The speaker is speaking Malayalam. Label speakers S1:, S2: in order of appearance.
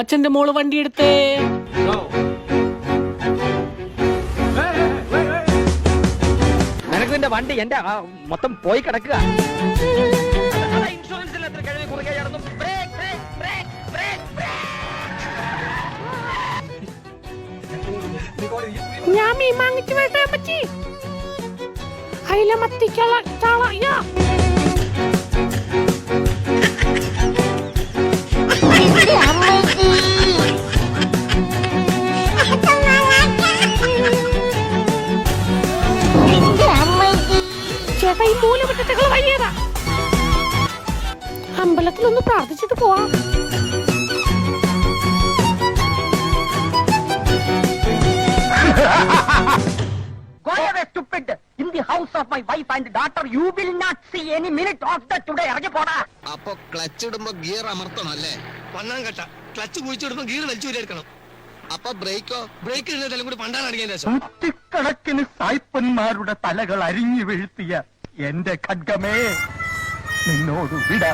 S1: അച്ഛന്റെ മോള് വണ്ടി എടുത്തേ.
S2: നിനക്ക് നിന്റെ വണ്ടി എന്റെ മൊത്തം പോയി കിടക്കുക.
S1: ഞാൻ മീൻ വാങ്ങിച്ചു വരട്ടെ അമ്മച്ചി. അയില മത്തിക്കുള്ള ചാള. ചേട്ടാ ഈ മൂലമുറ്റത്തുകൾ വഴിയേതാ. അമ്പലത്തിലൊന്ന് പ്രാർത്ഥിച്ചിട്ട് പോവാം.
S2: In the house of my wife and daughter, you will not see any minute of that today. ഇറങ്ങി പോടാ.
S3: അപ്പൊ ക്ലച്ച് ഇടുമ്പോ ഗിയർ അമർത്തണം അല്ലേ?
S4: പണ്ണാൻ കെട്ട ക്ലച്ച് കുഴിച്ചിടുമ്പോ ഗിയർ വലിച്ചു എടുക്കണം.
S3: അപ്പൊ ബ്രേക്കോ?
S4: ബ്രേക്ക് ഇടുന്നതെല്ലാം കൂടി പണ്ടാൻ അടിക്കാൻ ശേഷം
S5: നൂറ്റിക്കണക്കിന് സായിപ്പന്മാരുടെ തലകൾ അരിഞ്ഞു വീഴ്ത്തിയ എന്റെ ഖഡ്ഗമേ, നിന്നോട് വിട.